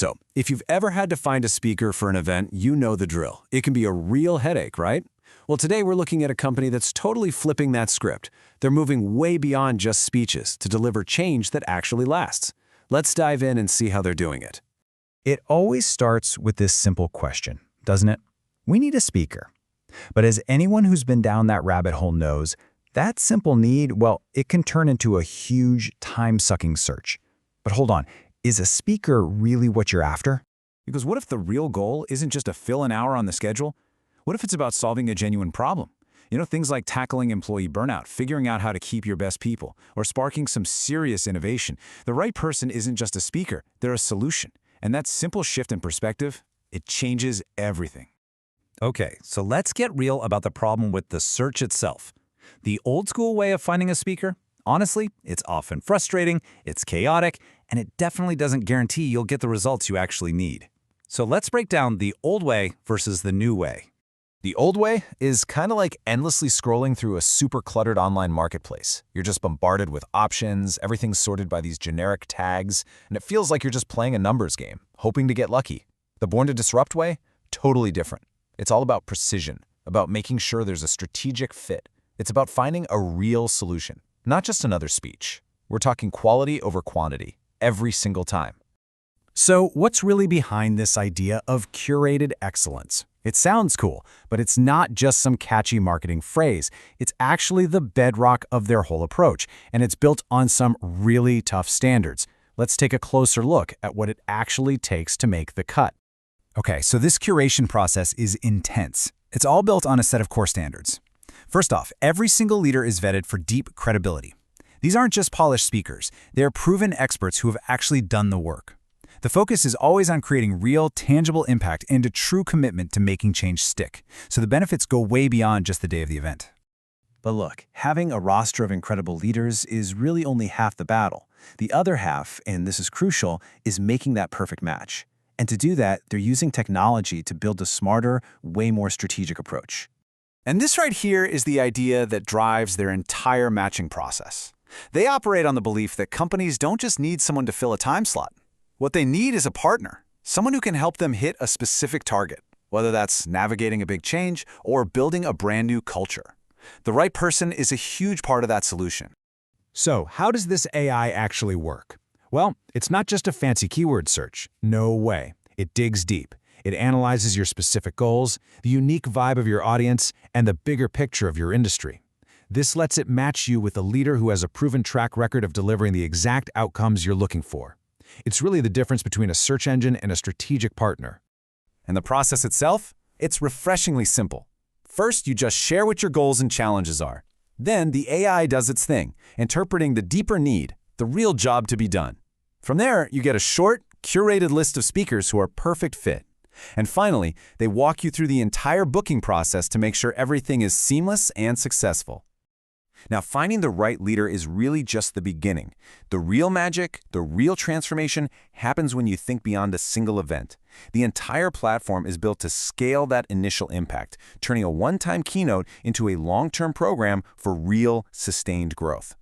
So, if you've ever had to find a speaker for an event, you know the drill. It can be a real headache, right? Well, today we're looking at a company that's totally flipping that script. They're moving way beyond just speeches to deliver change that actually lasts. Let's dive in and see how they're doing it. It always starts with this simple question, doesn't it? We need a speaker. But as anyone who's been down that rabbit hole knows, that simple need, well, it can turn into a huge time-sucking search. But hold on, is a speaker really what you're after? Because what if the real goal isn't just to fill an hour on the schedule? What if it's about solving a genuine problem? Things like tackling employee burnout, figuring out how to keep your best people, or sparking some serious innovation. The right person isn't just a speaker, they're a solution. And that simple shift in perspective, it changes everything. Okay, so let's get real about the problem with the search itself. The old-school way of finding a speaker? Honestly, it's often frustrating, it's chaotic, and it definitely doesn't guarantee you'll get the results you actually need. So let's break down the old way versus the new way. The old way is kind of like endlessly scrolling through a super cluttered online marketplace. You're just bombarded with options, everything's sorted by these generic tags, and it feels like you're just playing a numbers game, hoping to get lucky. The Born to Disrupt way? Totally different. It's all about precision, about making sure there's a strategic fit. It's about finding a real solution, not just another speech. We're talking quality over quantity, every single time. So, what's really behind this idea of curated excellence? It sounds cool, but it's not just some catchy marketing phrase. It's actually the bedrock of their whole approach, and it's built on some really tough standards. Let's take a closer look at what it actually takes to make the cut. Okay, so this curation process is intense. It's all built on a set of core standards. First off, every single leader is vetted for deep credibility. These aren't just polished speakers. They're proven experts who have actually done the work. The focus is always on creating real, tangible impact and a true commitment to making change stick, so the benefits go way beyond just the day of the event. But look, having a roster of incredible leaders is really only half the battle. The other half, and this is crucial, is making that perfect match. And to do that, they're using technology to build a smarter, way more strategic approach. And this right here is the idea that drives their entire matching process. They operate on the belief that companies don't just need someone to fill a time slot. What they need is a partner, someone who can help them hit a specific target, whether that's navigating a big change or building a brand new culture. The right person is a huge part of that solution. So, how does this AI actually work? Well, it's not just a fancy keyword search. No way. It digs deep. It analyzes your specific goals, the unique vibe of your audience, and the bigger picture of your industry. This lets it match you with a leader who has a proven track record of delivering the exact outcomes you're looking for. It's really the difference between a search engine and a strategic partner. And the process itself? It's refreshingly simple. First, you just share what your goals and challenges are. Then the AI does its thing, interpreting the deeper need, the real job to be done. From there, you get a short, curated list of speakers who are perfect fit. And finally, they walk you through the entire booking process to make sure everything is seamless and successful. Now, finding the right leader is really just the beginning. The real magic, the real transformation happens when you think beyond a single event. The entire platform is built to scale that initial impact, turning a one-time keynote into a long-term program for real, sustained growth.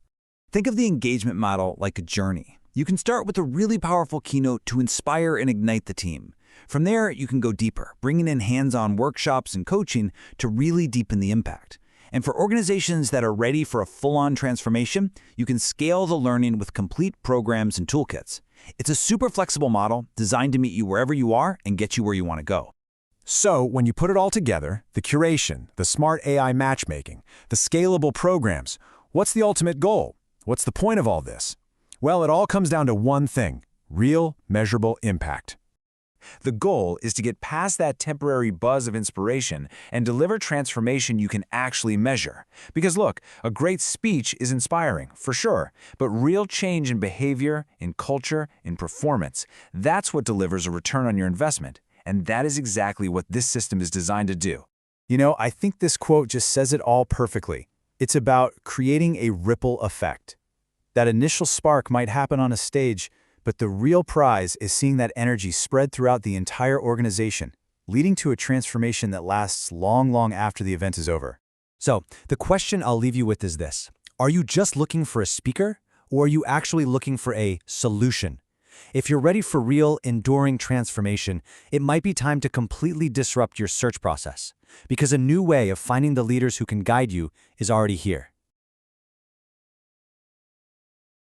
Think of the engagement model like a journey. You can start with a really powerful keynote to inspire and ignite the team. From there, you can go deeper, bringing in hands-on workshops and coaching to really deepen the impact. And for organizations that are ready for a full-on transformation, you can scale the learning with complete programs and toolkits. It's a super flexible model designed to meet you wherever you are and get you where you want to go. So, when you put it all together, the curation, the smart AI matchmaking, the scalable programs, what's the ultimate goal? What's the point of all this? Well, it all comes down to one thing: real, measurable impact. The goal is to get past that temporary buzz of inspiration and deliver transformation you can actually measure. Because look, a great speech is inspiring, for sure, but real change in behavior, in culture, in performance, that's what delivers a return on your investment. And that is exactly what this system is designed to do. I think this quote just says it all perfectly. It's about creating a ripple effect. That initial spark might happen on a stage, but the real prize is seeing that energy spread throughout the entire organization, leading to a transformation that lasts long, long after the event is over. So, the question I'll leave you with is this: are you just looking for a speaker, or are you actually looking for a solution? If you're ready for real, enduring transformation, it might be time to completely disrupt your search process. Because a new way of finding the leaders who can guide you is already here.